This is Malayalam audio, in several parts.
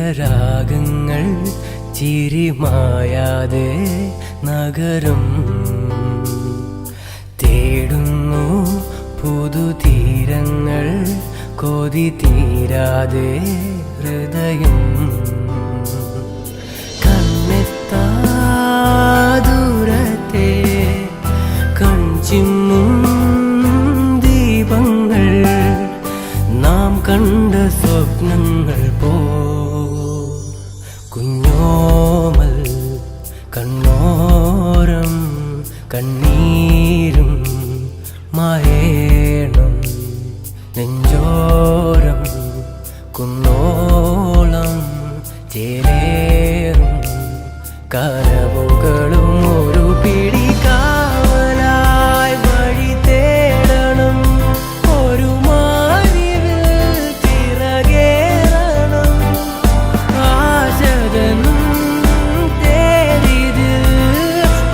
പ്രിയരാഗങ്ങൾ ചിരിമായാതെ നഗരം തേടുന്നു പുതുതീരങ്ങൾ കൊതി തീരാതെ ഹൃദയം കണ്ണെത്താ ദൂരത്തെ കൺചിമ്മും ദീപങ്ങൾ നാം കണ്ട സ്വപ്നങ്ങൾ പോ കുഞ്ഞോമൽ കണ്ണോരം കണ്ണീരും മഹേണം നെഞ്ചോരം കുന്നോളം ചേലേറും കനവുകളും ഒരു പിടി കാവലായി വഴി തേടണം ഒരു മാറിവിൽ തിരകേറണം ആശകൻ തേരിതിൽ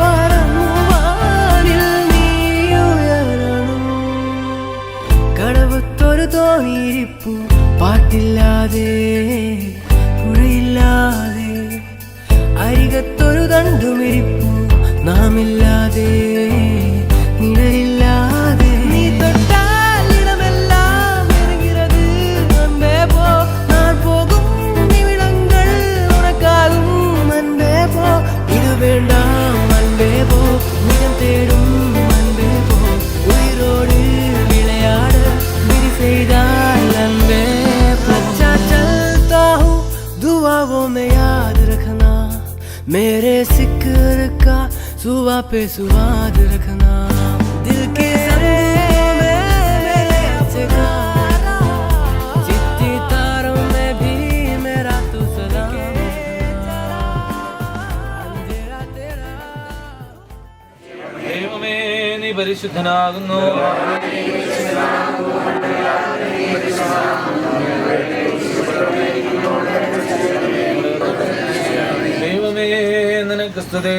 പറന്നുവാനിൽ നീ ഉയരണം കടവത്തൊരു തോണിയിരിപ്പു പാട്ടില്ലാതെ പുഴയില്ലാതെ അരികത്തൊരു തണ്ടുമിരിപ്പു നാമില്ലാതെ നിഴലില്ലാതെ നീ തൊട്ടാലിടമെല്ലാം ഇറങ്ങിയത് അൻപേ പോ നാൾ പോകും നിമിടങ്ങൾ ഉണക്കാകും അൻപേ പോ ഇത് വേണ്ടാം അൻപേ പോ നിജം തേടും അൻപേ പോ ഉയരോട് വിളയാട് വിധി ചെയ്താൽ അൻപേ പോ अच्छा चलता हूँ दुआओं में याद रखना मेरे जिक्र का सुबह पे स्वाद रखना दिल के संगों में मेरे जगह चिट्ठी तारों में भी मेरा तू सलाम अंधेरा तेरा ദൈവമേ നീ പരിശുദ്ധനാകുന്നു. ദൈവമേ നിനക്ക് സ്തുതി.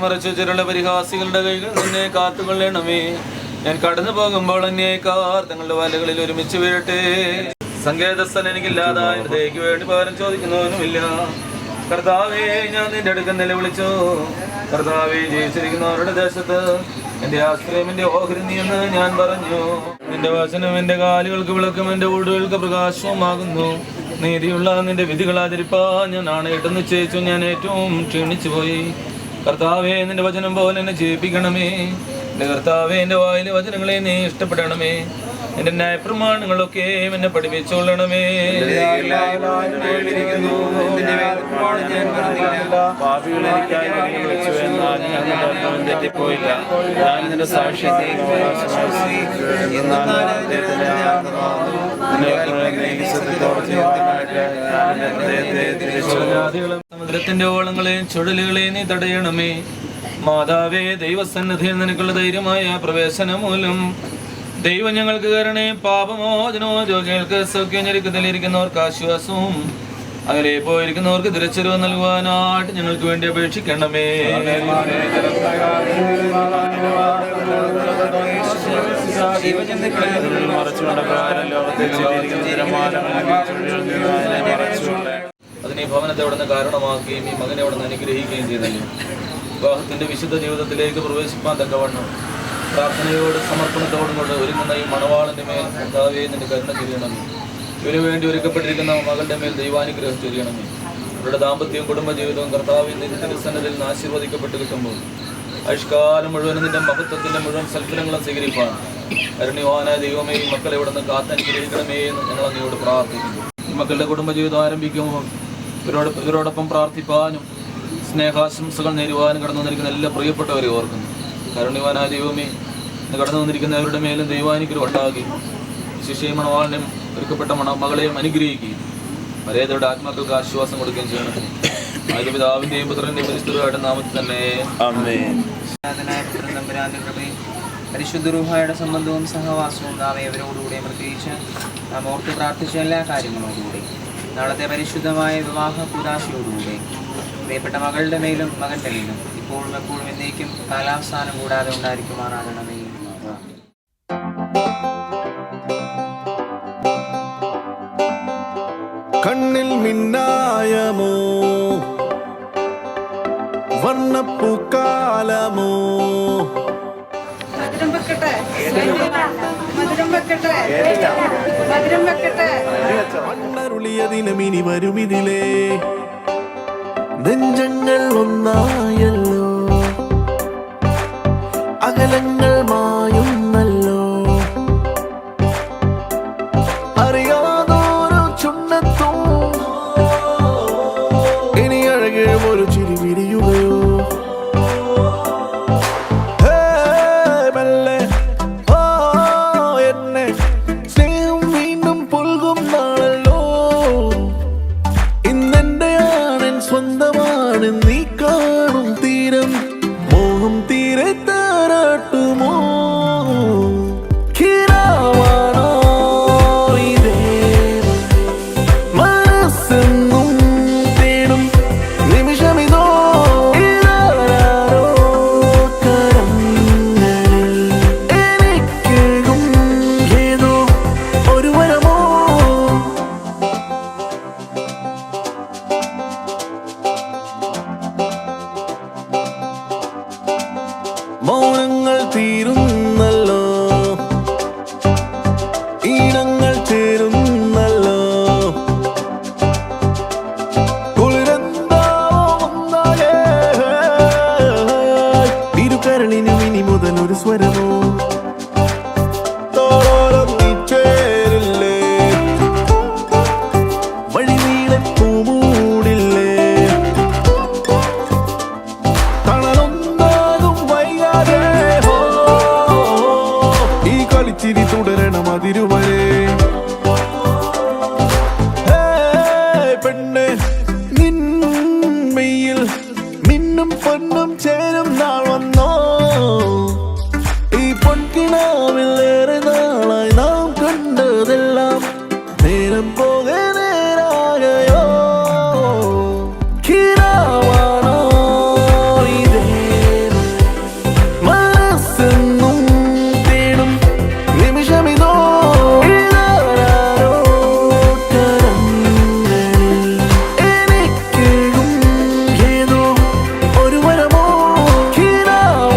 മറിച്ചു ചെറുള്ള പരിഹാസികളുടെ കൈകൾ നിന്നെ കാത്തുകൊള്ളണമേ. ഞാൻ കടന്നു പോകുമ്പോൾ അന്യായക്കാർ തങ്ങളുടെ വലകളിൽ ഒരുമിച്ച് വീഴട്ടെ. സങ്കേതസ്ഥൻ എനിക്കില്ലാതായ ഹൃദയക്ക് വേണ്ടി പകരം ചോദിക്കുന്നവനുമില്ല. കർത്താവേ ഞാൻ നിന്റെ അടുക്കൽ നിലവിളിച്ചു. കർത്താവേ ജീവിച്ചിരിക്കുന്നവരുടെ ദേശത്ത് എന്റെ ആശ്രയം എന്റെ ഓഹരി നീ എന്ന് ഞാൻ പറഞ്ഞു. നിന്റെ വചനം എന്റെ കാലുകൾക്ക് വിളക്കും എന്റെ ഊടുകൾക്ക് പ്രകാശവുമാകുന്നു. നീതിയുള്ള നിന്റെ വിധികൾ ആചരിപ്പാൻ ഞാൻ ആണയിട്ട് നിശ്ചയിച്ചു. ഞാൻ ഏറ്റവും ക്ഷീണിച്ചു പോയി. കർത്താവേ നിന്റെ വചനം പോലെ എന്നെ ജയിപ്പിക്കണമേ. എന്റെ കർത്താവേ എന്റെ വായിലെ വചനങ്ങളെ നീ ഇഷ്ടപ്പെടണമേ. എന്റെ ന്യായപ്രമാണങ്ങളൊക്കെ എന്നെ പഠിപ്പിച്ചോളണമേ. തെറ്റിപ്പോയില്ല. ഞാൻ നിന്റെ സാക്ഷ്യത്തെ സമുദ്രത്തിന്റെ ഓളങ്ങളെയും ചുഴലുകളെയും നീ തടയണമേ. മാതാവേ ദൈവസന്നിധിയിൽ നിനക്കുള്ള ധൈര്യമായ പ്രവേശനം മൂലം ദൈവം ഞങ്ങൾക്ക് കരുണേ. പാപമോചനവും രോഗികൾക്ക് സൗഖ്യം, ഞെരുക്കത്തിലിരിക്കുന്നവർക്ക് ആശ്വാസവും അകലെ പോയിരിക്കുന്നവർക്ക് തിരിച്ചറിവ് നൽകുവാനായിട്ട് ഞങ്ങൾക്ക് വേണ്ടി അപേക്ഷിക്കണമേ. അതിനെ ഭവനത്തെ അവിടെ നിന്ന് കാരണമാക്കുകയും ഈ മകനെ അവിടെ നിന്ന് അനുഗ്രഹിക്കുകയും ചെയ്തല്ലോ. വിവാഹത്തിന്റെ വിശുദ്ധ ജീവിതത്തിലേക്ക് പ്രവേശിപ്പാൻ തക്കവണ്ണം പ്രാർത്ഥനയോട് സമർപ്പണത്തോടും കൊണ്ട് ഒരുങ്ങുന്ന ഈ മണവാളന്റെ മേൽ കർത്താവേ നിന്റെ കരുണ ചൊരിയണമേ. ഇവന് വേണ്ടി ഒരുക്കപ്പെട്ടിരിക്കുന്ന മകളുടെ മേൽ ദൈവാനുഗ്രഹം ചൊരിയണമേ. അവരുടെ ദാമ്പത്യവും കുടുംബജീവിതവും കർത്താവേ നിന്റെ തിരുസന്നിധിയിൽ നിന്ന് ആശീർവദിക്കപ്പെട്ട് കിട്ടുമ്പോൾ ആയുഷ്കാലം മുഴുവൻ നിന്റെ മഹത്വത്തിന്റെ മുഴുവൻ സൽഫലങ്ങളും സ്വീകരിപ്പാൻ കരുണ്യവാനായ ദൈവമേ ഈ മക്കളെ ഇവിടെ നിന്ന് കാത്തനുഗ്രഹിക്കണമേ എന്ന് ഞങ്ങൾ അങ്ങയോട് പ്രാർത്ഥിക്കുന്നു. മക്കളുടെ കുടുംബജീവിതം ആരംഭിക്കുമ്പോൾ ഇവരോടൊപ്പം പ്രാർത്ഥിപ്പാനും സ്നേഹാശംസകൾ നേരുവാനും കടന്നു വന്നിരിക്കുന്ന എല്ലാ പ്രിയപ്പെട്ടവരെ ഓർക്കുന്നു. കാരുണ്യവാനായ ദൈവമേ, ഇന്ന് കടന്നു വന്നിരിക്കുന്നവരുടെ മേലും ദൈവാനുഗ്രഹം ഉണ്ടാകി ശിഷ്യയും മണവാളിനും ഒരുക്കപ്പെട്ട മകളെയും അനുഗ്രഹിക്കുകയും പരേതരുടെ ആത്മാക്കൾക്ക് ആശ്വാസം കൊടുക്കുകയും ചെയ്യണം. ആദ്യ പിതാവിന്റെയും പുത്രന്റെയും പരിശുദ്ധരുടെ നാമത്തിൽ തന്നെ ആമേൻ. പരിശുദ്ധ റൂഹായുടെ സംബന്ധവും സഹവാസവും നാം ഏവരോടുകൂടെ പ്രത്യേകിച്ച് നാം ഓർത്ത് പ്രാർത്ഥിച്ച എല്ലാ കാര്യങ്ങളോടുകൂടി നാളത്തെ പരിശുദ്ധമായ വിവാഹ കൂദാശയോടുകൂടി പ്രിയപ്പെട്ട മകളുടെ മേലും മകൻ്റെ മേലും ഇപ്പോഴും എപ്പോഴും എന്നേക്കും കാലാവസാനം കൂടാതെ ഉണ്ടായിരിക്കുമാറാകണമേ. കണ്ണിൽ മിന്നായമോ വർണ്ണപ്പൂക്കാലമോ മണ്ണരുളിയ ദിനമിനി വരുമിതിലേ നെഞ്ചങ്ങൾ ഒന്നായല്ലോ അകലങ്ങൾ മായുന്നല്ലോ അറിയാതോരോ ചുണ്ണത്തും ഇനി അഴകേ ഒരു ചിരി വിരിയുകയോ സ്വന്തമാണ് നീ കാണും തീരം മോഹം തീരെ താരാട്ടുമോ കിരാവാണോ ഇതേ മനസ്സെന്നും തേടും നിമിഷമിതോ ഇതാരോ കരങ്ങളിൽ എനിക്കേകും ഏതോ ഒരു വരമോ മൗനങ്ങൾ തീരുന്നല്ലോ ഈണങ്ങൾ ചേരുന്നല്ലോ കുളിരെന്താവേ ഇരുകരളിനും ഇനി മുതൽ ഒരു സ്വരമോ തോളം നീ ചേരില്ലേ വഴിനീളെ പൂമൂടില്ലേ ചിരി തുടരണം അതിരുവരെ പെണ്ണെ നിന്മയിൽ മിന്നും പൊന്നും ചേരും നാൾ വന്നോ ഈ പൊൻകിനാവിൽ ഏറെ നാളായി നാം കണ്ടതെല്ലാം നേരം പോകെ നേരാകയോ കിരാവാണോ ഇതേ മനസ്സെന്നും നിമിഷമിതോ ഇതാരോ കരങ്ങളിൽ എനിക്കേകും ഏതോ ഒരു വരമോ കിരാവാണോ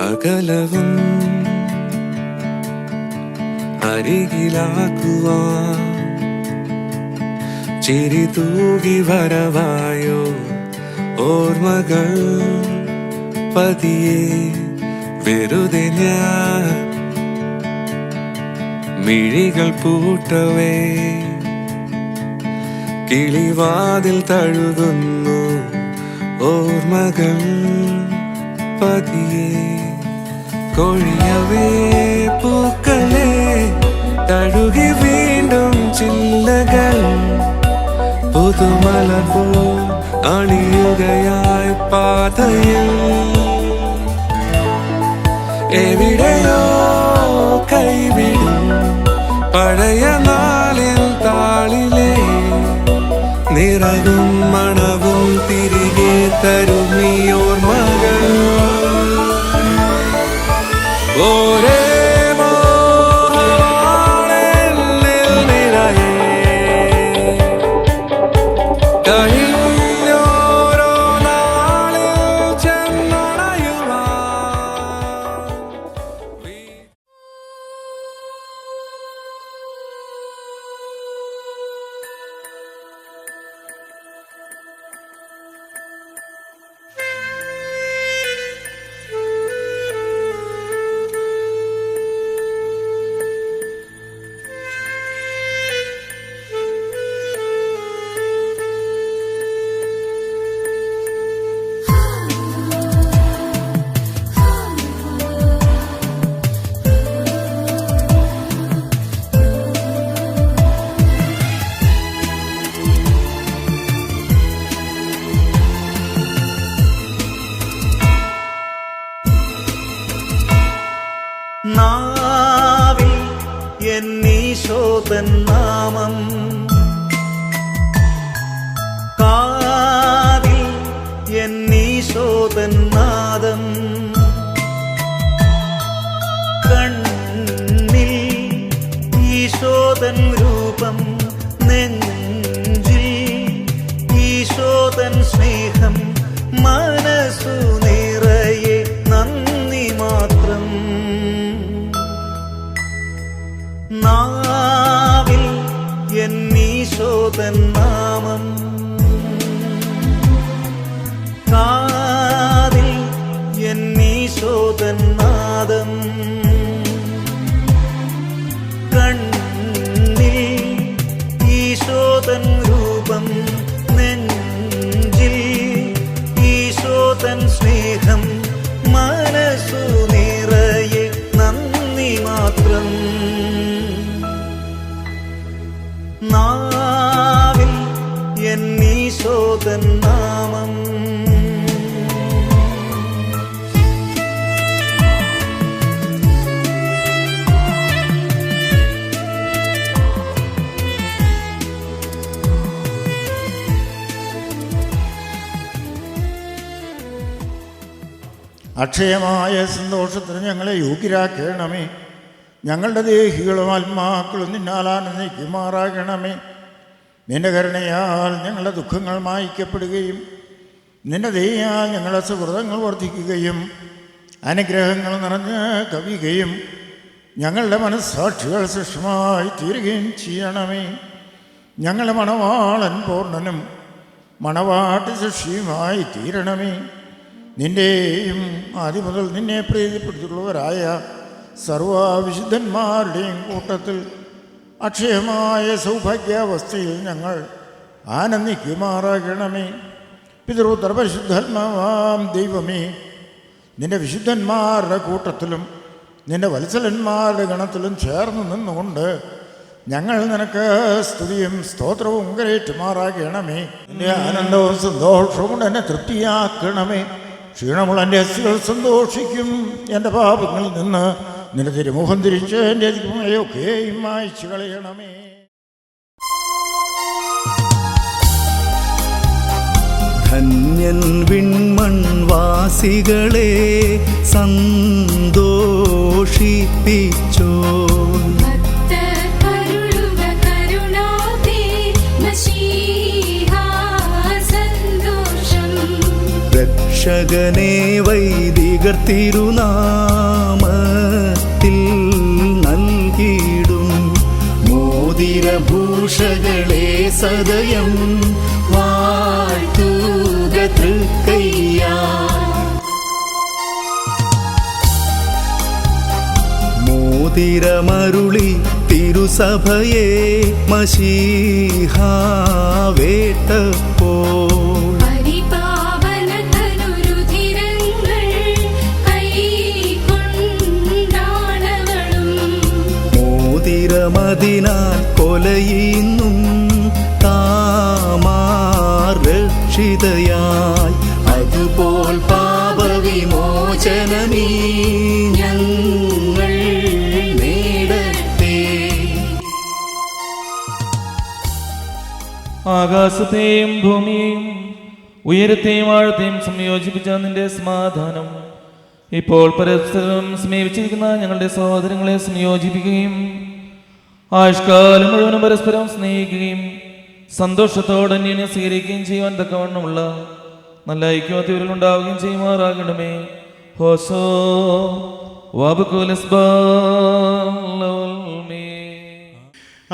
അകലവും അരികിലാക്കുവാൻ ചിരി തൂകി വരവായോ ഓർമ്മകൾ പതിയെ വെറുതെ ഞാൻ മിഴികൾ പൂട്ടവേ കിളിവാതിൽ തഴുകുന്നു ഓർമ്മകൾ പതിയെ കൊഴിയവേ പൂക്കളെ തഴുകി വീണ്ടും ചില്ലകൾ പുതുമലർ പോ അണിയുകയായി പാതയിൽ എവിടെയോ കൈവിടും പഴയ നാളിൽ താളിലെ നിറവും മണവും തിരികെ തരും നീ ഓർമ്മകൾ ഓരേ മോഹവാണെന്നിൽ നിറയെ കഴിഞ്ഞോരോ നാളിൽ ചെന്നണയുവാൻ നാവിൽ എന്നീശോതൻ നാമം കാതിൽ എന്നീശോതൻ നാദം കണ്ണിൽ ഈശോതൻ രൂപം നെഞ്ചിൽ ഈശോതൻ സ്നേഹം മനസ്സു നിറയെ നന്ദി മാത്രം നാവിൽ എന്നീശോതൻ നാമം കാതിൽ എന്നീശോതൻ നാദം കണ്ണിൽ ഈശോതൻ രൂപം നെഞ്ചിൽ ഈശോതൻ സ്നേഹം മനസ്സു നിറയെ നന്ദി മാത്രം നാവിൽ എന്നീശോതൻ നാമം അക്ഷയമായ സന്തോഷത്തിന് ഞങ്ങളെ യോഗ്യരാക്കണമേ. ഞങ്ങളുടെ ദേഹികളും ആത്മാക്കളും നിന്നാൽ ആനന്ദിക്കുമാറാകണമേ. നിന്റെ കരുണയാൽ ഞങ്ങളുടെ ദുഃഖങ്ങൾ മായ്ക്കപ്പെടുകയും നിന്റെ ദയയാൽ ഞങ്ങളുടെ സുഹൃതങ്ങൾ വർദ്ധിക്കുകയും അനുഗ്രഹങ്ങൾ നിറഞ്ഞ് കവിയുകയും ഞങ്ങളുടെ മനസ്സാക്ഷികൾ സൃഷ്ടമായി തീരുകയും ചെയ്യണമേ. ഞങ്ങളുടെ മണവാളൻ പൂർണ്ണനും മണവാട്ടി സൃഷ്ടിയുമായി തീരണമേ. നിൻ്റെയും ആദ്യം മുതൽ നിന്നെ പ്രീതിപ്പെടുത്തിയുള്ളവരായ സർവവിശുദ്ധന്മാരുടെയും കൂട്ടത്തിൽ അക്ഷയമായ സൗഭാഗ്യാവസ്ഥയിൽ ഞങ്ങൾ ആനന്ദിക്കുമാറാകണമേ. പിതൃപുത്ര പരിശുദ്ധാത്മാവാം ദൈവമേ, നിൻ്റെ വിശുദ്ധന്മാരുടെ കൂട്ടത്തിലും നിൻ്റെ വത്സലന്മാരുടെ ഗണത്തിലും ചേർന്ന് നിന്നുകൊണ്ട് ഞങ്ങൾ നിനക്ക് സ്തുതിയും സ്തോത്രവും കരേറ്റുമാറാകണമേ. നിൻ്റെ ആനന്ദവും സന്തോഷവും കൊണ്ട് എന്നെ തൃപ്തിയാക്കണമേ. ക്ഷീണമുള്ള എൻ്റെ അസ്ഥികൾ സന്തോഷിക്കും. എൻ്റെ പാപങ്ങളിൽ നിന്ന് നിന്റെ തിരുമുഖം തിരിച്ച് എൻ്റെ അധികമയൊക്കെയും മായ്ച്ചു കളയണമേ. ധന്യൻ വിൺമൺവാസികളെ സന്തോഷിപ്പിച്ചോ രക്ഷ രക്ഷകനെ വൈദികർ തിരുനാമത്തിൽ നൽകിയിടും മോതിരഭൂഷകളെ സദയം വാഴ്ത്തുക തൃക്കയ്യാൽ. മോതിരമരുളി തിരുസഭയെ മശീഹാ വേട്ടപ്പോൾ മോതിരമതിനാൽ കൊലയുന്നും താമാർ രക്ഷിതയായി. അതുപോൽ പാപവിമോചനമീ ഞങ്ങൾ നേടട്ടെ. ആകാശത്തെയും ഭൂമിയെയും ഉയരത്തെയും ആഴത്തെയും സംയോജിപ്പിച്ച നിന്റെ സമാധാനം ഇപ്പോൾ പരസ്പരം സമീപിച്ചിരിക്കുന്ന ഞങ്ങളുടെ സഹോദരങ്ങളെ സംയോജിപ്പിക്കുകയും ആയുഷ്കാലം മുഴുവനും പരസ്പരം സ്നേഹിക്കുകയും സന്തോഷത്തോടെ അന്യോന്യം സ്വീകരിക്കുകയും ചെയ്യുവാൻ തക്കവണ്ണമുള്ള നല്ല ഐക്യമത്യവരിൽ ഉണ്ടാവുകയും ചെയ്യുമാറാകണമേ. ഹോസോ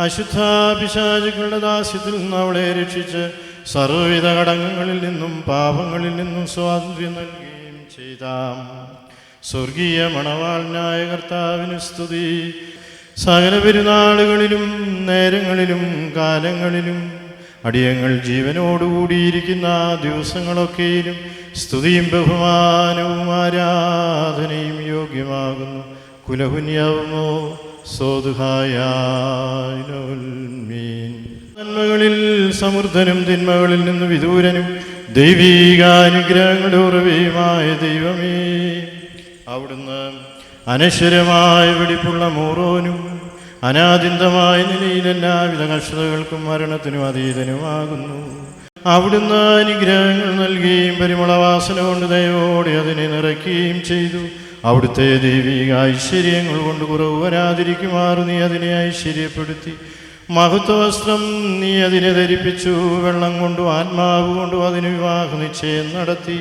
അശുദ്ധാഭിശാചുക്കളുടെ ദാസ്യത്തിൽ നിന്ന് അവളെ രക്ഷിച്ച് സർവ്വവിധ കടങ്ങളിൽ നിന്നും പാപങ്ങളിൽ നിന്നും സ്വാതന്ത്ര്യം നൽകുകയും ചെയ്താം. സ്വർഗീയ മണവാളനായ കർത്താവിന് സ്തുതി. സകല പെരുന്നാളുകളിലും നേരങ്ങളിലും കാലങ്ങളിലും അടിയങ്ങൾ ജീവനോടുകൂടിയിരിക്കുന്ന ദിവസങ്ങളൊക്കെയിലും സ്തുതിയും ബഹുമാനവും ആരാധനയും യോഗ്യമാകുന്നു. കുലഹുന്യാവുമോ സോതുഹായാൽമീൻ. നന്മകളിൽ സമൃദ്ധനും തിന്മകളിൽ നിന്ന് വിദൂരനും ദൈവീകാനുഗ്രഹങ്ങളുടെ ഉറവയുമായ ദൈവമേ, അവിടുന്ന് അനശ്വരമായ വെടിപ്പുള്ള മൂറോനും അനാദിന്തമായ നിലയിൽ എല്ലാവിധ കഷ്ടതകൾക്കും മരണത്തിനും അതീതനുമാകുന്നു. അവിടുന്ന് അനുഗ്രഹങ്ങൾ നൽകുകയും പരിമളവാസന കൊണ്ട് ദയോടെ അതിനെ നിറയ്ക്കുകയും ചെയ്തു. അവിടുത്തെ ദൈവിക ഐശ്വര്യങ്ങൾ കൊണ്ട് കുറവ് വരാതിരിക്കുമാറ് നീ അതിനെ ഐശ്വര്യപ്പെടുത്തി. മഹത്വവസ്ത്രം നീ അതിനെ ധരിപ്പിച്ചു. വെള്ളം കൊണ്ടും ആത്മാവ് കൊണ്ടും അതിന് വിവാഹ നിശ്ചയം നടത്തി.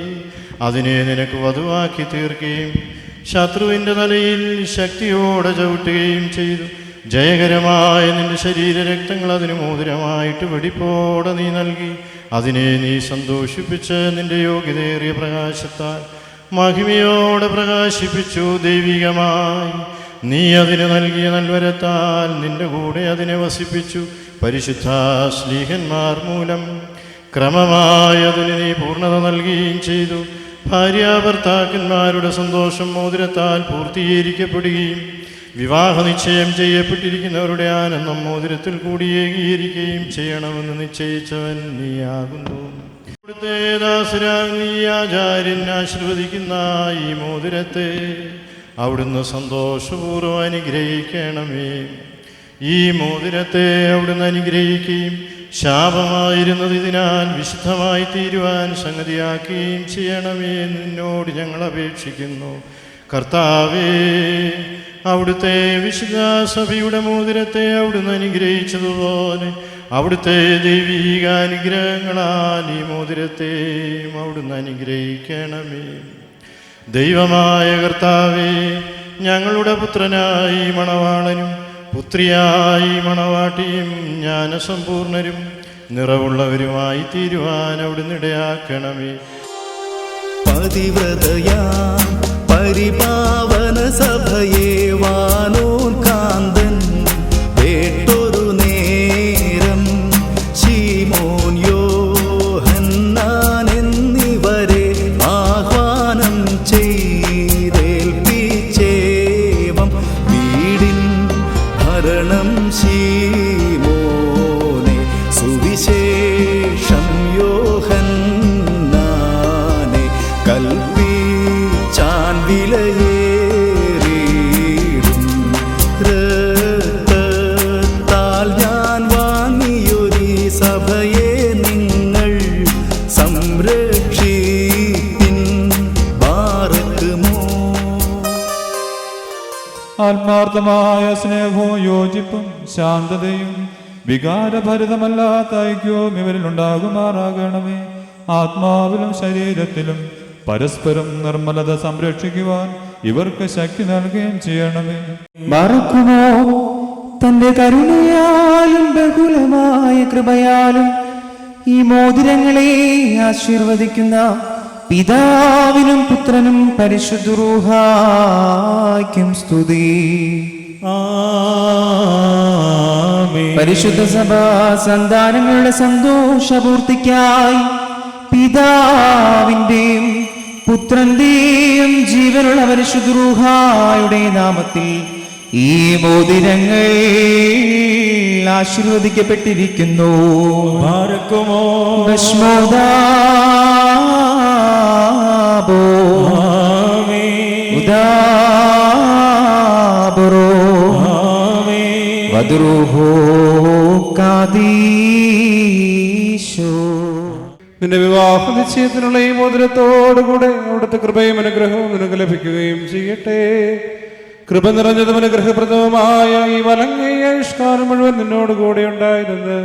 അതിനെ നിനക്ക് വധുവാക്കി തീർക്കുകയും ശത്രുവിൻ്റെ തലയിൽ ശക്തിയോടെ ചവിട്ടുകയും ചെയ്തു. ജയകരമായ നിന്റെ ശരീരരക്തങ്ങൾ അതിന് മോതിരമായിട്ട് വെടിപ്പോടെ നീ നൽകി. അതിനെ നീ സന്തോഷിപ്പിച്ച് നിന്റെ യോഗ്യതയേറിയ പ്രകാശത്താൽ മഹിമയോടെ പ്രകാശിപ്പിച്ചു. ദൈവികമായി നീ അതിന് നൽകിയ നൽവരത്താൽ നിന്റെ കൂടെ അതിനെ വസിപ്പിച്ചു. പരിശുദ്ധ ശ്ലീഹന്മാർ മൂലം ക്രമമായി അതിന് നീ പൂർണ്ണത നൽകുകയും ചെയ്തു. ഭാര്യാഭർത്താക്കന്മാരുടെ സന്തോഷം മോതിരത്താൽ പൂർത്തീകരിക്കപ്പെടുകയും വിവാഹ നിശ്ചയം ചെയ്യപ്പെട്ടിരിക്കുന്നവരുടെ ആനന്ദം മോതിരത്തിൽ കൂടി ഏകീകരിക്കുകയും ചെയ്യണമെന്ന് നിശ്ചയിച്ചവൻ നീയാകുന്നു. ഇവിടുത്തെ ദാസരാൽ നീ ആചാര്യൻ ആശീർവദിക്കുന്ന ഈ മോതിരത്തെ അവിടുന്ന് സന്തോഷപൂർവ്വം അനുഗ്രഹിക്കണമേ. ഈ മോതിരത്തെ അവിടുന്ന് അനുഗ്രഹിക്കുകയും ശാപമായിരുന്നത് ഇതിനാൽ വിശുദ്ധമായി തീരുവാൻ സംഗതിയാക്കുകയും ചെയ്യണമേ. നിന്നോട് ഞങ്ങൾ അപേക്ഷിക്കുന്നു. കർത്താവേ, അവിടുത്തെ വിശുദ്ധ സഭയുടെ മോതിരത്തെ അവിടുന്ന് അനുഗ്രഹിച്ചതുപോലെ അവിടുത്തെ ദൈവീക അനുഗ്രഹങ്ങളാൽ ഈ മോതിരത്തെയും അവിടുന്ന് അനുഗ്രഹിക്കണമേ. ദൈവമായ കർത്താവേ, ഞങ്ങളുടെ പുത്രനായി മണവാളനും പുത്രിയായി മണവാട്ടിയും ജ്ഞാനസമ്പൂർണരും നിറവുള്ളവരുമായി തീരുവാൻ അവിടുന്ന് ഇടയാക്കണമേ. പതിവ്രതയാ പരിപാവന സഭയെ വാനോൻ കാന്തൻ വേട്ടൊരു നേരം ശീമോൻ യോഹന്നാൻ എന്നിവരെ ആഹ്വാനം ചെയ്തേൽപ്പിച്ചേവം വീടിൻ ഭരണം ശീമോനെ സുവിശേഷം യോഹന്നാനെ കൽപ്പിച്ചാൻ വിലയേറിയിടും രക്തത്താൽ ഞാൻ വാങ്ങിയൊരു സഭയെ നിങ്ങൾ സംരക്ഷിപ്പിൻ. ബാറക്കുമോ. ആത്മാർത്ഥമായ സ്നേഹവും യോജിപ്പും ശാന്തതയും വികാരഭരിതമല്ലാത്ത ഐക്യവും ഇവരിൽ ഉണ്ടാകുമാറാകണമേ. ആത്മാവിലും ശരീരത്തിലും പരസ്പരം നിർമ്മലത സംരക്ഷിക്കുവാൻ ഇവർക്ക് ശക്തി നൽകുകയും ചെയ്യണമേ. മറക്കുമോ തന്റെ കരുണയാലും ബഹുലമായ കൃപയാലും ഈ മോതിരങ്ങളെ ആശീർവദിക്കുന്ന പിതാവിനും പുത്രനും പരിശുദ്ധ റൂഹായ്ക്കും സ്തുതി. പരിശുദ്ധ സഭാ സന്താനങ്ങളുടെ സന്തോഷപൂർത്തിക്കായി പിതാവിന്റെയും പുത്രന്റെയും ജീവനുള്ള പരിശുദ്ധ റൂഹായുടെ നാമത്തിൽ ഈ മോതിരങ്ങൾ ആശീർവദിക്കപ്പെട്ടിരിക്കുന്നു. ഭസ്മോദാബോ ഉദാബറോ വദ്രുഹോ കാദീശോ. നിന്റെ വിവാഹ നിശ്ചയത്തിനുള്ള ഈ മോതിരത്തോടുകൂടെ അവിടുത്തെ കൃപയും അനുഗ്രഹവും നിനക്ക് ലഭിക്കുകയും ചെയ്യട്ടെ. കൃപ നിറഞ്ഞതും അനുഗ്രഹപ്രദവുമായ ഈ വലങ്ങയാഷ്കാരം മുഴുവൻ നിന്നോടുകൂടെ ഉണ്ടായിരുന്ന്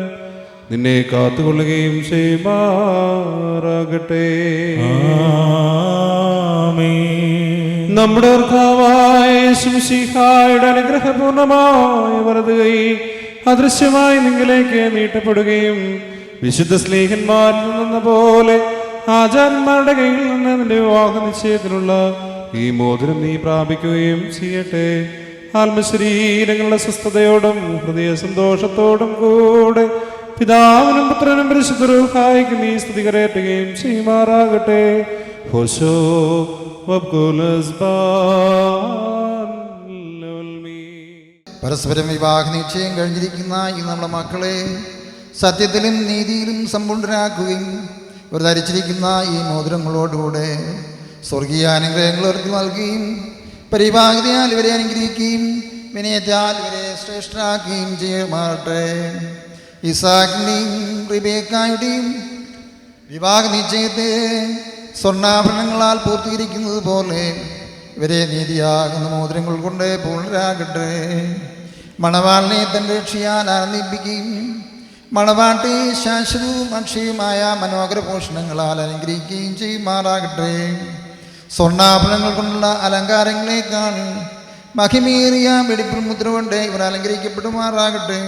നിന്നെ കാത്തുകൊള്ളുകയും ചെയ്യുമാറാകട്ടെ. നമ്മുടെ കർത്താവായ യേശുമിശിഹായുടെ അനുഗ്രഹപൂർണമായ വലതുകൈ അദൃശ്യമായി നിങ്ങളിലേക്ക് നീട്ടപ്പെടുകയും വിശുദ്ധ സ്നേഹന്മാരിൽ നിന്ന പോലെ ആചാര്യന്മാരുടെ കയ്യിൽ നിന്ന് നിന്റെ വിവാഹ നിശ്ചയത്തിനുള്ള ഈ മോതിരം നീ പ്രാപിക്കുകയും ചെയ്യട്ടെ. ആത്മശരീരങ്ങളുടെ സ്വസ്ഥതയോടും ഹൃദയ സന്തോഷത്തോടും കൂടെ പിതാവിനും പുത്രനും പരിശുദ്ധ റൂഹായ്ക്കും നീ സ്തുതി കരയറ്റുകയും ചെയ്യുമാറാകട്ടെ. ഹോശോ പരസ്പരം വിവാഹ നിശ്ചയം കഴിഞ്ഞിരിക്കുന്ന ഈ നമ്മുടെ മക്കളെ സത്യത്തിലും നീതിയിലും സമ്പൂർണ്ണരാക്കുകയും ഇവർ ധരിച്ചിരിക്കുന്ന ഈ മോതിരങ്ങളോടുകൂടെ സ്വർഗീയ അനുഗ്രഹങ്ങൾ അവർക്ക് നൽകുകയും പരിഭാഗതയാൽ ഇവരെ അനുഗ്രഹിക്കുകയും വിനയത്താൽ ഇവരെ ശ്രേഷ്ഠരാക്കുകയും ചെയ്യുമാറട്ടെ. ഇസാക്കിൻ്റെയും റിബേക്കായുടെയും വിവാഹ നിശ്ചയത്തെ സ്വർണ്ണാഭരണങ്ങളാൽ പൂർത്തീകരിക്കുന്നത് പോലെ ഇവരെ നീതിയാകുന്ന മോതിരങ്ങൾ കൊണ്ട് പൂർണ്ണരാകട്ടെ. മണവാളിനെ തൻ്റെ രക്ഷയാൽ ആനന്ദിപ്പിക്കുകയും മണവാട്ടി ശാശ്വതവും അക്ഷയവുമായ മനോഹര പോഷണങ്ങളാൽ അനുഗ്രഹിക്കുകയും ചെയ്യുമാറാകട്ടെ. സ്വർണ്ണാഭരണങ്ങൾ കൊണ്ടുള്ള അലങ്കാരങ്ങളെക്കാൾ മഹിമേറിയ വെടിപ്പുമുദ്ര കൊണ്ട് ഇവർ അലങ്കരിക്കപ്പെടുമാറാകട്ടെ.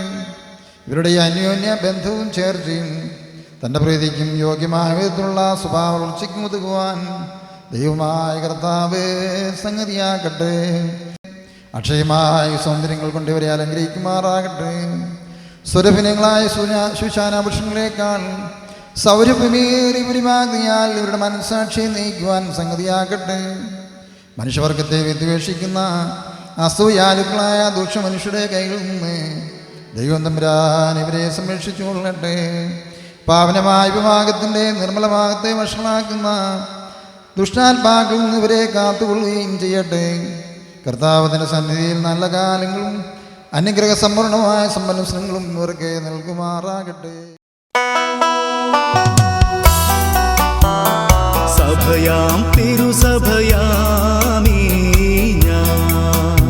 ഇവരുടെ അന്യോന്യ ബന്ധവും ചേർച്ചയും തൻ്റെ പ്രീതിക്കും യോഗ്യമായ വിധത്തിലുള്ള സ്വഭാവ വളർച്ചയ്ക്കും ഒതുക്കുവാൻ ദൈവമായ കർത്താവ് സംഗതിയാക്കട്ടെ. അക്ഷയമായ സൗന്ദര്യങ്ങൾ കൊണ്ട് ഇവരെ അലങ്കരിക്കുമാറാകട്ടെ. സ്വരഭിനങ്ങളായ ശുശാനാഭൂഷണങ്ങളെക്കാൾ സൗരഭ്യമേറിയ പരിഭാഗയാൽ ഇവരുടെ മനസ്സാക്ഷിയെ നയിക്കുവാൻ സംഗതിയാകട്ടെ. മനുഷ്യവർഗത്തെ വിദ്വേഷിക്കുന്ന അസൂയാലുക്കളായ ദുഷ്ടമനുഷ്യരുടെ കയ്യിൽ നിന്ന് ദൈവം തമ്പുരാൻ ഇവരെ സംരക്ഷിച്ചു കൊള്ളട്ടെ. പാവനമായ വിഭാഗത്തിൻ്റെ നിർമ്മല ഭാഗത്തെ വഷളാക്കുന്ന ദുഷ്ടാത്മാക്കളിൽ നിന്ന് ഇവരെ കാത്തുകൊള്ളുകയും ചെയ്യട്ടെ. കർത്താവിൻ്റെ സന്നിധിയിൽ നല്ല കാലങ്ങളും അനുഗ്രഹ സമ്പൂർണമായ സമ്പന്നങ്ങളും ഇവർക്ക് നൽകുമാറാകട്ടെ. സഭയാം തിരുസഭയാമീ ഞാൻ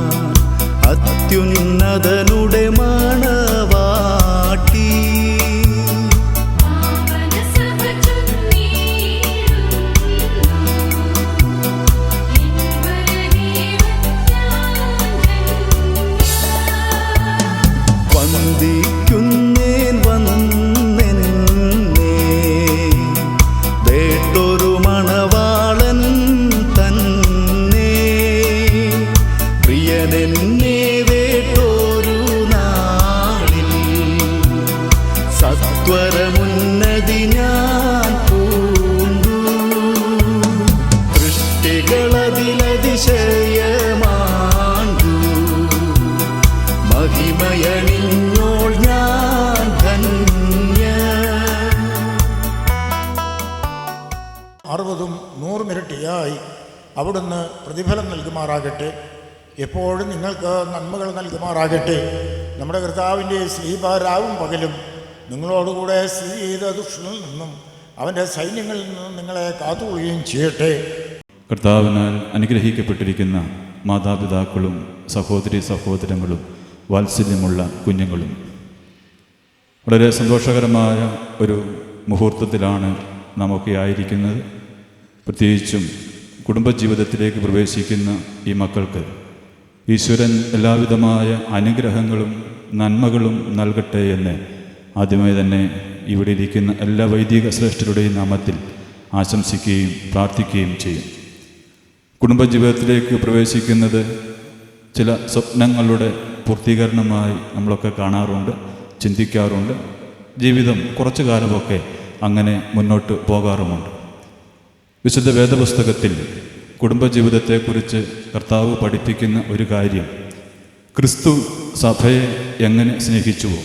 അത്യുന്നതനുടെ മണവാട്ടി. വന്ദിക്കുന്നേൻ വന്നെന്നെ വേട്ടൊരു മണവാളൻ തന്നെ. പ്രിയനെന്നെ വേട്ടൊരു നാളിൽ സത്വരമുന്നതി ഞാൻ പൂണ്ടു. സൃഷ്ടികളതിലതിശയമാണ്ടു മഹിമയണിഞ്ഞോൾ ഞാൻ ധന്യ. 60ഉം 100ഉം ഇരട്ടിയായി അവിടുന്ന് പ്രതിഫലം നൽകുമാറാകട്ടെ. എപ്പോഴും നിങ്ങൾക്ക് നന്മകൾ നൽകുമാറാകട്ടെ. നമ്മുടെ കർത്താവിൻ്റെ സ്ലീബ രാവും പകലും നിങ്ങളോടുകൂടെ സ്ഥിതി ചെയ്ത ദുഷ്ടനിൽ നിന്നും അവൻ്റെ സൈന്യങ്ങളിൽ നിന്നും നിങ്ങളെ കാത്തുകൊള്ളുകയും ചെയ്യട്ടെ. കർത്താവിനാൽ അനുഗ്രഹിക്കപ്പെട്ടിരിക്കുന്ന മാതാപിതാക്കളും സഹോദരി സഹോദരങ്ങളും വാത്സല്യമുള്ള കുഞ്ഞുങ്ങളും വളരെ സന്തോഷകരമായ ഒരു മുഹൂർത്തത്തിലാണ് നാമൊക്കെ ആയിരിക്കുന്നത്. പ്രത്യേകിച്ചും കുടുംബജീവിതത്തിലേക്ക് പ്രവേശിക്കുന്ന ഈ മക്കൾക്ക് ഈശ്വരൻ എല്ലാവിധമായ അനുഗ്രഹങ്ങളും നന്മകളും നൽകട്ടെ എന്ന് ആദ്യമായി തന്നെ ഇവിടെ ഇരിക്കുന്ന എല്ലാ വൈദിക ശ്രേഷ്ഠരുടെയും നാമത്തിൽ ആശംസിക്കുകയും പ്രാർത്ഥിക്കുകയും ചെയ്യും. കുടുംബജീവിതത്തിലേക്ക് പ്രവേശിക്കുന്നത് ചില സ്വപ്നങ്ങളുടെ പൂർത്തീകരണമായി നമ്മളൊക്കെ കാണാറുണ്ട്, ചിന്തിക്കാറുണ്ട്. ജീവിതം കുറച്ചു കാലമൊക്കെ അങ്ങനെ മുന്നോട്ട് പോകാറുമുണ്ട്. വിശുദ്ധ വേദപുസ്തകത്തിൽ കുടുംബജീവിതത്തെക്കുറിച്ച് കർത്താവ് പഠിപ്പിക്കുന്ന ഒരു കാര്യം, ക്രിസ്തു സഭയെ എങ്ങനെ സ്നേഹിച്ചുവോ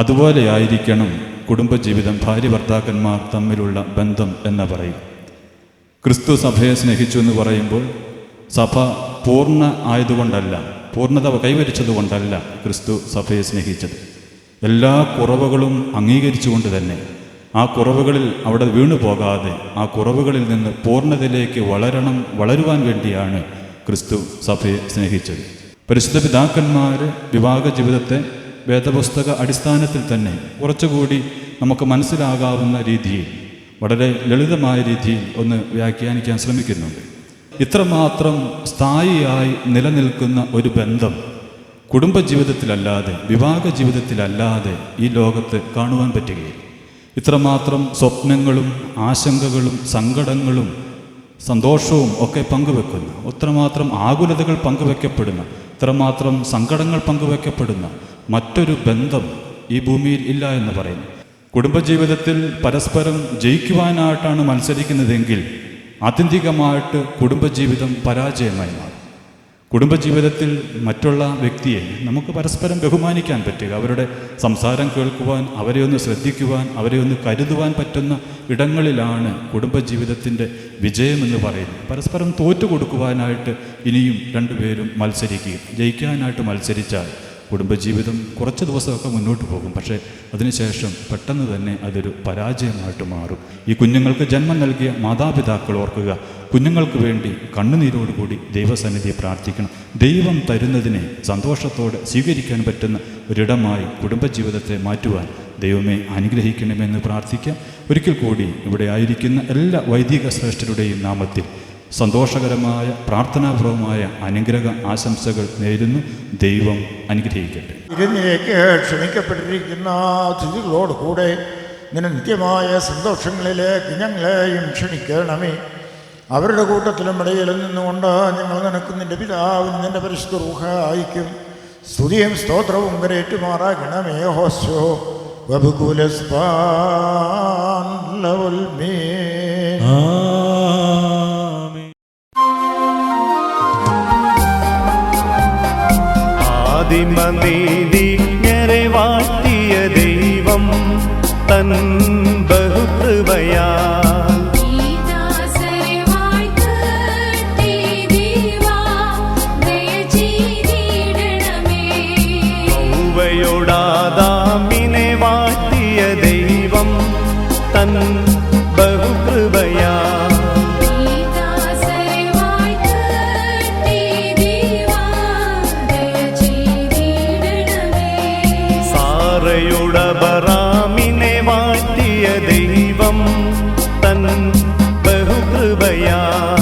അതുപോലെയായിരിക്കണം കുടുംബജീവിതം, ഭാര്യ ഭർത്താക്കന്മാർ തമ്മിലുള്ള ബന്ധം എന്ന് പറയും. ക്രിസ്തു സഭയെ സ്നേഹിച്ചു എന്ന് പറയുമ്പോൾ സഭ പൂർണ്ണ ആയതുകൊണ്ടല്ല, പൂർണ്ണത കൈവരിച്ചതുകൊണ്ടല്ല ക്രിസ്തു സഭയെ സ്നേഹിച്ചത്. എല്ലാ കുറവുകളും അംഗീകരിച്ചുകൊണ്ട് തന്നെ ആ കുറവുകളിൽ അവിടെ വീണു പോകാതെ ആ കുറവുകളിൽ നിന്ന് പൂർണ്ണതയിലേക്ക് വളരുവാൻ വേണ്ടിയാണ് ക്രിസ്തു സഭയെ സ്നേഹിച്ചത്. പരിശുദ്ധ പിതാക്കന്മാർ വിവാഹ ജീവിതത്തെ വേദപുസ്തക അടിസ്ഥാനത്തിൽ തന്നെ കുറച്ചുകൂടി നമുക്ക് മനസ്സിലാകാവുന്ന രീതിയിൽ, വളരെ ലളിതമായ രീതിയിൽ ഒന്ന് വ്യാഖ്യാനിക്കാൻ ശ്രമിക്കുന്നുണ്ട്. ഇത്രമാത്രം സ്ഥായിയായി നിലനിൽക്കുന്ന ഒരു ബന്ധം കുടുംബജീവിതത്തിലല്ലാതെ, വിവാഹ ജീവിതത്തിലല്ലാതെ ഈ ലോകത്ത് കാണുവാൻ പറ്റുകയില്ല. ഇത്രമാത്രം സ്വപ്നങ്ങളും ആശങ്കകളും സങ്കടങ്ങളും സന്തോഷവും ഒക്കെ പങ്കുവെക്കുന്ന, ഇത്രമാത്രം ആകുലതകൾ പങ്കുവെക്കപ്പെടുന്ന, ഇത്രമാത്രം സങ്കടങ്ങൾ പങ്കുവെക്കപ്പെടുന്ന മറ്റൊരു ബന്ധം ഈ ഭൂമിയിൽ ഇല്ല എന്ന് പറയുന്നു. കുടുംബജീവിതത്തിൽ പരസ്പരം ജയിക്കുവാനായിട്ടാണ് മത്സരിക്കുന്നതെങ്കിൽ ആത്യന്തികമായിട്ട് കുടുംബജീവിതം പരാജയമായി മാറും. കുടുംബജീവിതത്തിൽ മറ്റുള്ള വ്യക്തിയെ നമുക്ക് പരസ്പരം ബഹുമാനിക്കാൻ പറ്റുക, അവരുടെ സംസാരം കേൾക്കുവാൻ, അവരെ ഒന്ന് ശ്രദ്ധിക്കുവാൻ, അവരെ ഒന്ന് കരുതുവാൻ പറ്റുന്ന ഇടങ്ങളിലാണ് കുടുംബജീവിതത്തിൻ്റെ വിജയമെന്ന് പറയുന്നത്. പരസ്പരം തോറ്റുകൊടുക്കുവാനായിട്ട് ഇനിയും രണ്ടുപേരും മത്സരിക്കുക, ജയിക്കാനായിട്ട് മത്സരിച്ചാൽ കുടുംബജീവിതം കുറച്ച് ദിവസമൊക്കെ മുന്നോട്ട് പോകും. പക്ഷേ അതിനുശേഷം പെട്ടെന്ന് തന്നെ അതൊരു പരാജയമായിട്ട് മാറും. ഈ കുഞ്ഞുങ്ങൾക്ക് ജന്മം നൽകിയ മാതാപിതാക്കൾ ഓർക്കുക, കുഞ്ഞുങ്ങൾക്ക് വേണ്ടി കണ്ണുനീരോടുകൂടി ദൈവസന്നിധിയെ പ്രാർത്ഥിക്കണം. ദൈവം തരുന്നതിനെ സന്തോഷത്തോടെ സ്വീകരിക്കാൻ പറ്റുന്ന ഒരിടമായി കുടുംബജീവിതത്തെ മാറ്റുവാൻ ദൈവമേ അനുഗ്രഹിക്കണമെന്ന് പ്രാർത്ഥിക്കാം. ഒരിക്കൽ കൂടി ഇവിടെ ആയിരിക്കുന്ന എല്ലാ വൈദിക ശ്രേഷ്ഠരുടെയും നാമത്തിൽ സന്തോഷകരമായ പ്രാർത്ഥനാപൂർവമായ അനുഗ്രഹ ആശംസകൾ നേരുന്നു. ദൈവം അനുഗ്രഹിക്കട്ടെ. ഇതിലേക്ക് ക്ഷണിക്കപ്പെട്ടിരിക്കുന്ന അതിഥികളോട് കൂടെ നിന്റെ നിത്യമായ സന്തോഷങ്ങളിലേക്ക് ഞങ്ങളെയും ക്ഷണിക്കണമേ. അവരുടെ കൂട്ടത്തിലും ഇടയിലും നിന്നുകൊണ്ട് ഞങ്ങൾ നിനക്ക് നിന്റെ പിതാവിന് നിന്റെ പരിശുദ്ധ റൂഹായിക്കും സ്തുതിയും സ്തോത്രവും കരേറ്റുമാറാകണമേ. ഹോസ്യോ ആദിമനീതിജ്ഞരെ വാഴ്ത്തിയ ദൈവം തൻ ബഹുകൃപയാൽ ൗവയോടാദാമിനെ വാഴ്ത്തിയ ദൈവം തൻ ബഹുകൃപയാൽ സാറയോടബറാമിനെ വാഴ്ത്തിയ ദൈവം തൻ ബഹുകൃപയാൽ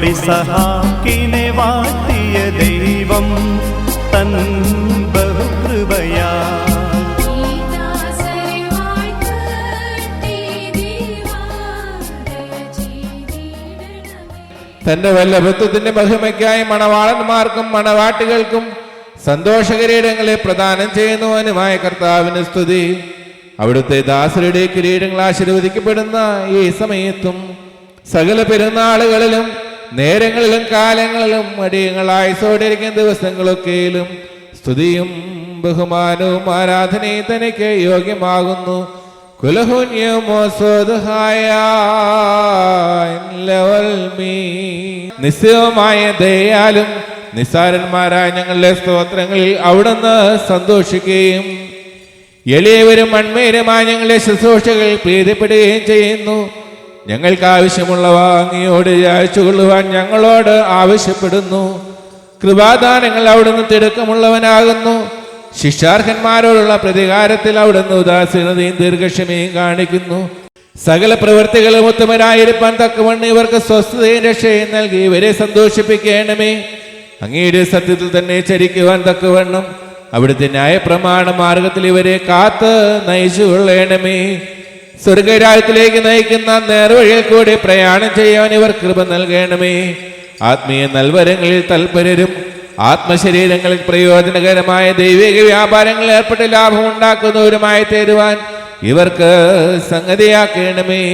റഫ്കയോടിസഹാക്കിനെ വാഴ്ത്തിയ ദൈവം തൻ ബഹുകൃപയാൽ തന്റെ വല്ലഭത്വത്തിന്റെ മഹിമയ്ക്കായി മണവാളന്മാർക്കും മണവാട്ടികൾക്കും സന്തോഷകിരീടങ്ങളെ പ്രദാനം ചെയ്യുന്നവനുമായ കർത്താവിന് സ്തുതി. അവിടുത്തെ ദാസരുടെ കിരീടങ്ങൾ ആശീർവദിക്കപ്പെടുന്ന ഈ സമയത്തും സകല പെരുന്നാളുകളിലും നേരങ്ങളിലും കാലങ്ങളിലും അടിയങ്ങളായിസോടിരിക്കുന്ന ദിവസങ്ങളൊക്കെയിലും സ്തുതിയും ബഹുമാനവും ആരാധനയും തനിക്ക് യോഗ്യമാകുന്നു. നിശ്ചയമായ ദയാലും നിസ്സാരന്മാരായ ഞങ്ങളുടെ സ്തോത്രങ്ങളിൽ അവിടുന്ന് സന്തോഷിക്കുകയും എളിയവരും മൺമേരുമായ ഞങ്ങളുടെ ശുശ്രൂഷകൾ പ്രീതിപ്പെടുകയും ചെയ്യുന്നു. ഞങ്ങൾക്ക് ആവശ്യമുള്ളവ അങ്ങയോട് യാചിച്ചുകൊള്ളുവാൻ ഞങ്ങളോട് ആവശ്യപ്പെടുന്നു. കൃപാദാനങ്ങൾ അവിടുന്ന് തിടുക്കമുള്ളവനാകുന്നു. ശിക്ഷാർഹന്മാരോടുള്ള പ്രതികാരത്തിൽ അവിടുന്ന് ഉദാസീനതയും ദീർഘക്ഷമയും കാണിക്കുന്നു. സകല പ്രവൃത്തികളും ഉത്തമരായിരിക്കാൻ തക്കവണ്ണം ഇവർക്ക് സ്വസ്ഥതയും രക്ഷയും നൽകി ഇവരെ സന്തോഷിപ്പിക്കണമേ. അങ്ങയുടെ സത്യത്തിൽ തന്നെ ചരിക്കുവാൻ തക്കവണ്ണം അവിടുത്തെ ന്യായപ്രമാണ മാർഗത്തിൽ ഇവരെ കാത്ത് നയിച്ചു കൊള്ളണമേ. സ്വർഗരാജ്യത്തിലേക്ക് നയിക്കുന്ന നേർവഴിയിൽ കൂടി പ്രയാണം ചെയ്യാൻ ഇവർ കൃപ നൽകണമേ. ആത്മീയ നൽവരങ്ങളിൽ തൽപരരും ആത്മശരീരങ്ങളിൽ പ്രയോജനകരമായ ദൈവിക വ്യാപാരങ്ങളിൽ ഏർപ്പെട്ട് ലാഭം ഉണ്ടാക്കുന്നവരുമായി തീരുവാൻ ഇവർക്ക് സംഗതിയാക്കണമേ.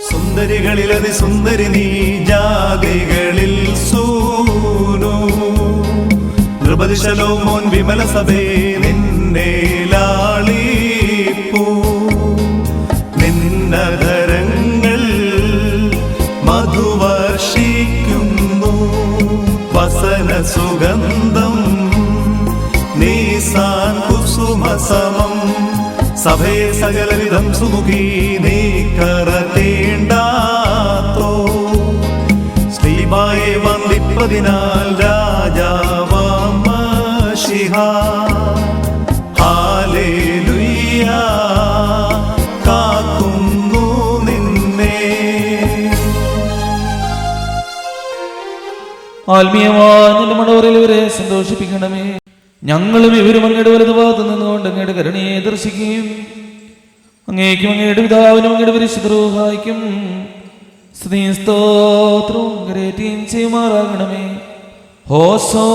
സുന്ദരികളിൽ അതിസുന്ദരി നീ ജാതികളിൽ സൂനു നൃപതി ശലോമോൻ വിമല സഭേ നിന്നെ ലാളിപ്പൂ. നിന്നധരങ്ങൾ മധുവർഷിക്കുന്നു വസന സുഗന്ധം നീസാൻ കുസുമസമം. സഭേ സകലവിധം സുമുഖി നീ കരതേണ്ടാത്തോ. ശ്രീബായെ വന്ദിപ്പതിനാൽ രാജാവാം മശിഹാ. ഹല്ലേലൂയ കാക്കുന്നു നിന്നെ. ആത്മീയമായ മണവറിൽ ഇവരെ സന്തോഷിപ്പിക്കണമേ. ഞങ്ങളും ഇവരും അങ്ങയുടെ വലതുഭാഗത്ത് നിന്നുകൊണ്ട് അങ്ങയുടെ കരുണയെ ദർശിക്കുകയും അങ്ങേക്കും അങ്ങയുടെ പിതാവിനും അങ്ങയുടെ പരിശുദ്ധ റൂഹായ്ക്കും സ്തുതിയും സ്തോത്രവും കരേറ്റുകയും ചെയ്യുമാറാകണമേ. ഹോസോ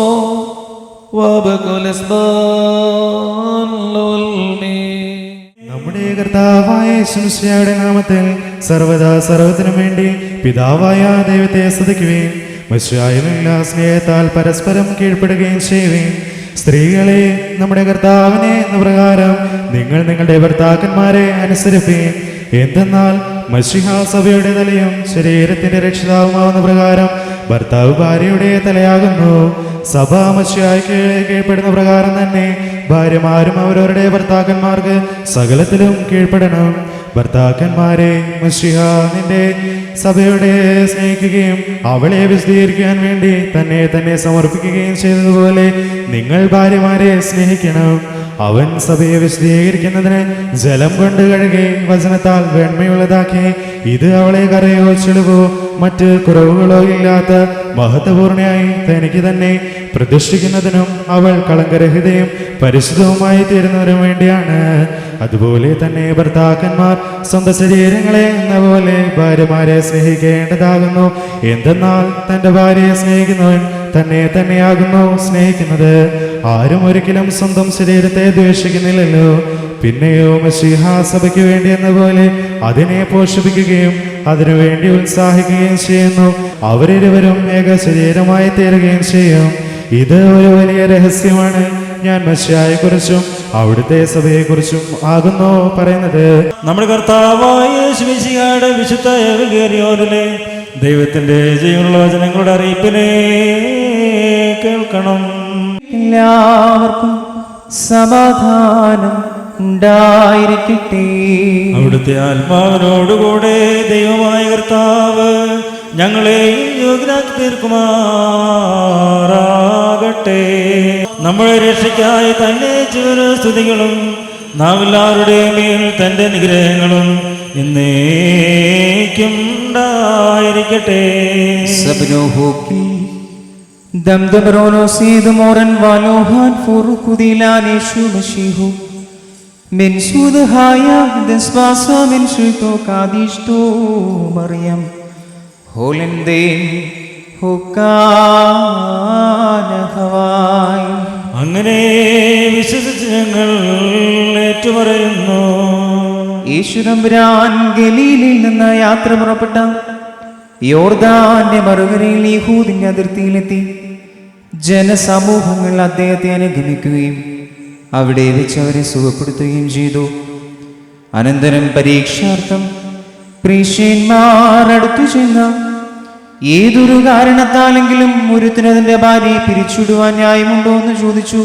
നമ്മുടെ കർത്താവായ യേശുമിശിഹായുടെ നാമത്തിൽ സർവദാ സർവ്വത്തിനും വേണ്ടി പിതാവായ ദൈവത്തെ സ്തുതിക്കുകയും മിശിഹായിലുള്ള സ്നേഹത്താൽ പരസ്പരം കീഴ്പ്പെടുകയും ചെയ്യുകയും. സ്ത്രീകളെ നമ്മുടെ കർത്താവിനെ എന്ന പ്രകാരം നിങ്ങൾ നിങ്ങളുടെ ഭർത്താക്കന്മാരെ അനുസരിപ്പീൻ. എന്തെന്നാൽ മശിഹാ സഭയുടെ തലയും ശരീരത്തിന്റെ രക്ഷിതാവുമാവുന്ന പ്രകാരം ഭർത്താവ് ഭാര്യയുടെ തലയാകുന്നു. സഭ മശിഹായ്ക്ക് കീഴ്പ്പെടുന്ന പ്രകാരം തന്നെ ഭാര്യമാരും അവരവരുടെ ഭർത്താക്കന്മാർക്ക് സകലത്തിലും കീഴ്പ്പെടണം. ഭർത്താക്കന്മാരെ മശിഹാ നിന്റെ സഭയുടെ സ്നേഹിക്കുകയും അവളെ വിശദീകരിക്കാൻ വേണ്ടി തന്നെ സമർപ്പിക്കുകയും ചെയ്തതുപോലെ നിങ്ങൾ ഭാര്യമാരെ സ്നേഹിക്കണം. അവൻ സഭയെ വിശദീകരിക്കുന്നതിന് ജലം കൊണ്ട് കഴുകി വചനത്താൽ വെണ്മയുള്ളതാക്കി ഇത് അവളെ കരയോ ചെളിവോ മറ്റ് കുറവുകളോ ഇല്ലാത്ത മഹത്വപൂർണയായി തനിക്ക് തന്നെ പ്രതിഷ്ഠിക്കുന്നതിനും അവൾ കളങ്കരഹിതയും പരിശുദ്ധവുമായി തീരുന്നതിനും വേണ്ടിയാണ്. അതുപോലെ തന്നെ ഭർത്താക്കന്മാർ സ്വന്തം ശരീരങ്ങളെ എന്ന പോലെ ഭാര്യമാരെ സ്നേഹിക്കേണ്ടതാകുന്നു. എന്തെന്നാൽ തന്റെ ഭാര്യയെ സ്നേഹിക്കുന്നവൻ തന്നെയാകുന്നു സ്നേഹിക്കുന്നത്. ആരും ഒരിക്കലും സ്വന്തം ശരീരത്തെ ദ്വേഷിക്കുന്നില്ലല്ലോ. പിന്നെയോ മശീഹാ സഭയ്ക്ക് വേണ്ടി എന്ന പോലെ അതിനെ പോഷിപ്പിക്കുകയും അതിനുവേണ്ടി ഉത്സാഹിക്കുകയും ചെയ്യുന്നു. അവരിരുവരും ഏക ശരീരമായി തീരുകയും ചെയ്യും. ഇത് ഒരു വലിയ രഹസ്യമാണ്. ഞാൻ മശിഹായെക്കുറിച്ചും അവിടുത്തെ സഭയെക്കുറിച്ചും ആകുന്നു പറയുന്നത്. നമ്മുടെ കർത്താവായ യേശുമിശിഹായുടെ വിശുദ്ധ എവങ്കേലിയോനിലെ ദൈവത്തിന്റെ ജീവനുള്ള വചനങ്ങളുടെ അറിയിപ്പിനെ കേൾക്കണം. എല്ലാവർക്കും സമാധാനം ഉണ്ടായിരിക്കട്ടെ. അവിടുത്തെ ആത്മാവിനോടുകൂടെ ദൈവമായ കർത്താവ് ഞങ്ങളെ യോഗ്യരാക്കി തീർക്കുമാറാകട്ടെ. നമ്മുടെ രക്ഷയ്ക്കായി തന്നെ ജീവന സ്തുതികളും നാം എല്ലാവരുടെയും മേൽ തന്റെ അനുഗ്രഹങ്ങളും എന്നേക്കും ഉണ്ടായിരിക്കട്ടെ. ദംദബറോനോ സീദ് മോറൻ വാലോഹാൻ ഫുറുഖുദിലാൻ യേശു മശീഹു മെൻസൂദ് ഹായ ദസ്വാസോ മെൻസുതോ കാദിഷ്തോ മറിയം ഹോലൻദേൻ ഹുക്കാനഹവായ്. അങ്ങനെ വിശ്വസിച്ച് ഞങ്ങൾ ഏറ്റുപറയുന്നു. യേശുദമ്പുരാൻ ഗലീലയിൽ നിന്ന് യാത്ര പുറപ്പെട്ട യോർദാന്റെ മറുകരയിൽ യഹൂദിന്റെ അതിർത്തിയിലെത്തി. ജനസമൂഹങ്ങൾ അദ്ദേഹത്തെ അനുഗമിക്കുകയും അവിടെ വെച്ച് അവരെ സുഖപ്പെടുത്തുകയും ചെയ്തു. അനന്തരം പരീക്ഷാർത്ഥം പ്രീഷ്യന്മാർ അടുത്തു ചെന്ന ഏതൊരു കാരണത്താലെങ്കിലും ഒരുത്തിനതിന്റെ ഭാര്യയെ പിരിച്ചുവിടുവാൻ ന്യായമുണ്ടോ എന്ന് ചോദിച്ചു.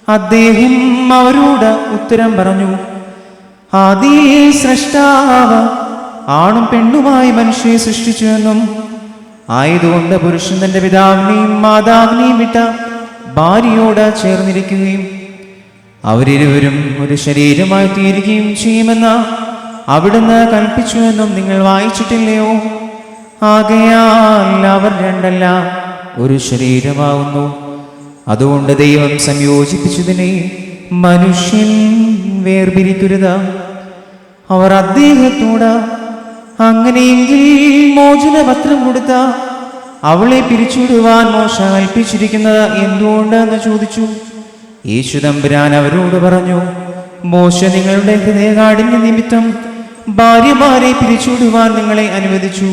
അദ്ദേഹം അവരോട് ഉത്തരം പറഞ്ഞു, ആദിയിൽ സ്രഷ്ടാവ് ആണും പെണ്ണുമായി മനുഷ്യരെ സൃഷ്ടിച്ചുവെന്നും ആയതുകൊണ്ട് പുരുഷൻ തന്റെ പിതാവിനെയും മാതാവിനെയും വിട്ട ഭാര്യയോട് ചേർന്നിരിക്കുകയും അവരിരുവരും ഒരു ശരീരമായി തീരുകയും ചെയ്യുമെന്ന് അവിടുന്ന് കൽപ്പിച്ചുവെന്നും നിങ്ങൾ വായിച്ചിട്ടില്ലയോ? ആകയാൽ അവർ രണ്ടല്ല ഒരു ശരീരമാവുന്നു. അതുകൊണ്ട് ദൈവം സംയോജിപ്പിച്ചതിനെ മനുഷ്യൻ വേർപിരിക്കരുത്. അവർ അദ്ദേഹത്തോട് അങ്ങനെയെങ്കിൽ മോചനപത്രം കൊടുത്ത അവളെ പിരിച്ചുവിടുവാൻ മോശ കൽപ്പിച്ചിരിക്കുന്നത് എന്തുകൊണ്ട് എന്ന് ചോദിച്ചു. യേശു തമ്പുരാൻ അവരോട് പറഞ്ഞു, മോശ നിങ്ങളുടെ ഹൃദയകാഠിന്യ നിമിത്തം ഭാര്യമാരെ പിരിച്ചുവിടുവാൻ നിങ്ങളെ അനുവദിച്ചു.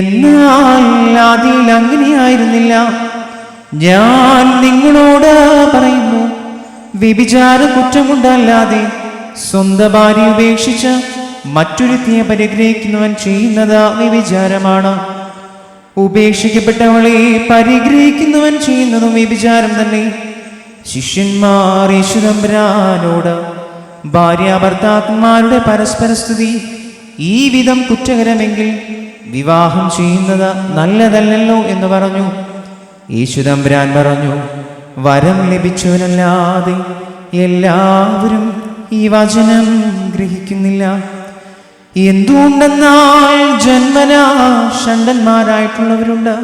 എന്നാൽ ആദിയിൽ അങ്ങനെയായിരുന്നില്ല. ഞാൻ നിങ്ങളോട് പറയുന്നു, വ്യഭിചാര കുറ്റം കൊണ്ടല്ലാതെ സ്വന്തം ഭാര്യ ഉപേക്ഷിച്ച് മറ്റൊരുത്തിയെ പരിഗ്രഹിക്കുന്നവൻ ചെയ്യുന്നത് വ്യഭിചാരമാണ്. ഉപേക്ഷിക്കപ്പെട്ടവളെ പരിഗ്രഹിക്കുന്നവൻ ചെയ്യുന്നതും വ്യഭിചാരം തന്നെ. ശിഷ്യന്മാർ യേശു തമ്പുരാനോട് ഭാര്യ ഭർത്താക്കന്മാരുടെ പരസ്പര സ്തുതി ഈ വിധം കുറ്റകരമെങ്കിൽ വിവാഹം ചെയ്യുന്നത് നല്ലതല്ലല്ലോ എന്ന് പറഞ്ഞു. യേശു തമ്പുരാൻ പറഞ്ഞു, വരം ലഭിച്ചവനല്ലാതെ എല്ലാവരും ഈ വചനം ഗ്രഹിക്കുന്നില്ല. എന്തുകൊണ്ടെന്നാൽ ജന്മനാ ഷണ്ഡന്മാരായിട്ടുള്ളവരുണ്ട്,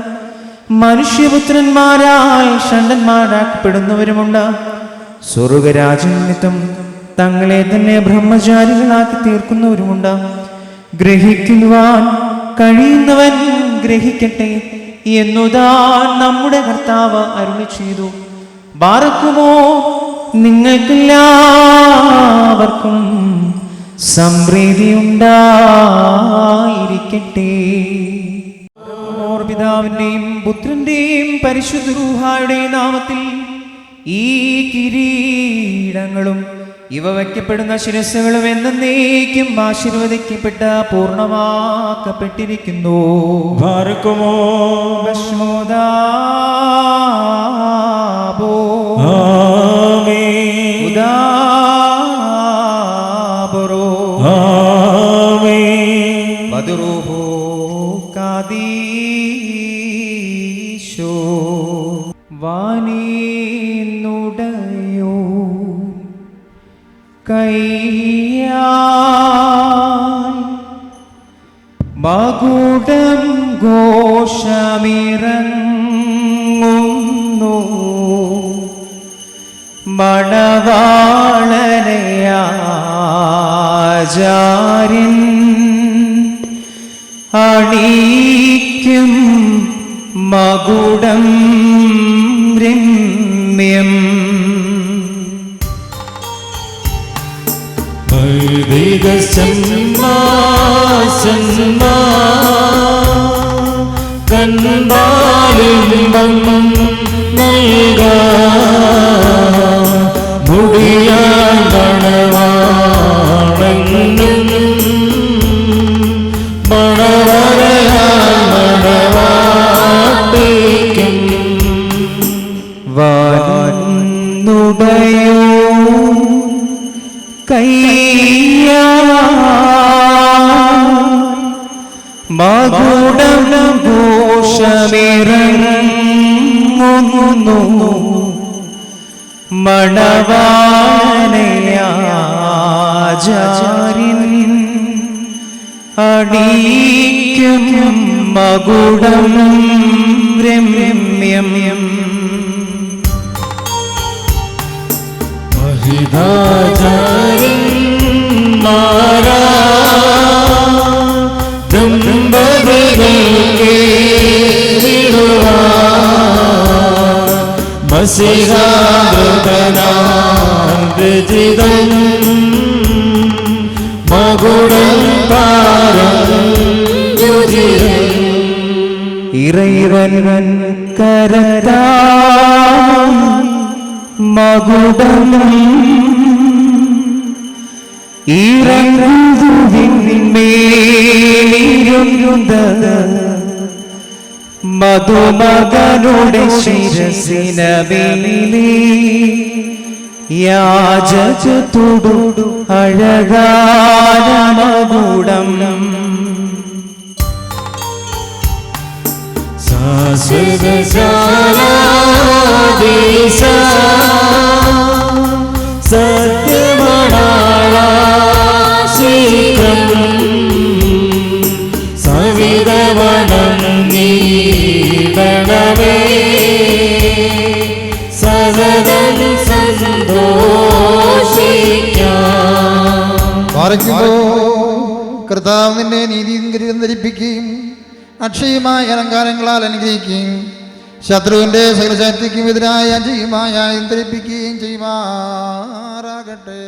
മനുഷ്യപുത്രന്മാരാൽ ഷണ്ഡന്മാരാക്കപ്പെടുന്നവരുമുണ്ട്. സ്വർഗരാജ്യനിമിത്തം തങ്ങളെ തന്നെ ബ്രഹ്മചാരികളാക്കി തീർക്കുന്നവരുമുണ്ട്. ഗ്രഹിക്കുവാൻ കഴിയുന്നവൻ ഗ്രഹിക്കട്ടെ എന്നുതാൻ നമ്മുടെ കർത്താവ് അരുളി ചെയ്തു. ബാറക്കുമോ നിങ്ങൾക്കെല്ലാവർക്കും സംപ്രീതി ഉണ്ടായിരിക്കട്ടെ. പിതാവിന്റെയും പുത്രന്റെയും പരിശുദ്ധ റൂഹായുടെയും നാമത്തിൽ ഈ കിരീടങ്ങളും ഇവ വയ്ക്കപ്പെടുന്ന ശിരസ്സുകളും എന്നേക്കും ആശീർവദിക്കപ്പെട്ട പൂർണ്ണമാക്കപ്പെട്ടിരിക്കുന്നു. ഭാരക്കുമോ ഭസ്മോദാബോ ആമേൻ ഉദാബറോ ആമേൻ മധുരൂഹോ കാദീശോ വാനീന്നുടയോ കയ്യാൽ മകുടം ഘോഷമിറങ്ങുന്നു മണവാളനയാചാര്യൻ അണിയിക്കും മകുടം രമ്യം. കണ്ടാലിംബം നൽകാ മുടിയാണ്ടണവാണെന്നും മണവരയാണ്ടവാട്ടിക്കും വാനുടയോ കയ്യാ മകുടം ഘോഷമിറങ്ങുന്നു മണവാളനയാചാര്യൻ അണിയിക്കും മകുടം രമ്യം. മഹിതാചാര്യന്മാരാ ദമ്പതികൾക്കേ മസിഹാമൃതനാം രചിതം മകുടം താരം രുചിരം. ഇറൈവൻ കരതാ മകുടം ഇറങ്ങുവിന്മേലിരുന്നത് മധുമകനുടെ ശിരസിനവിലെ യാചകത്തോടു അഴകാന മകുടം കർത്താവേ സദതം സന്തോഷിക്കാം. പാർക്കുമ്പോൾ കർത്താവ് നിന്നെ നീതിയും കിരീടം ധരിപ്പിക്കുകയും അക്ഷയമായ അലങ്കാരങ്ങളാൽ അനുഗ്രഹിക്കുകയും ശത്രുവിൻ്റെ സകല ശക്തിക്കും എതിരായ അജയമായ ധരിപ്പിക്കുകയും ചെയ്യുമാറാകട്ടെ.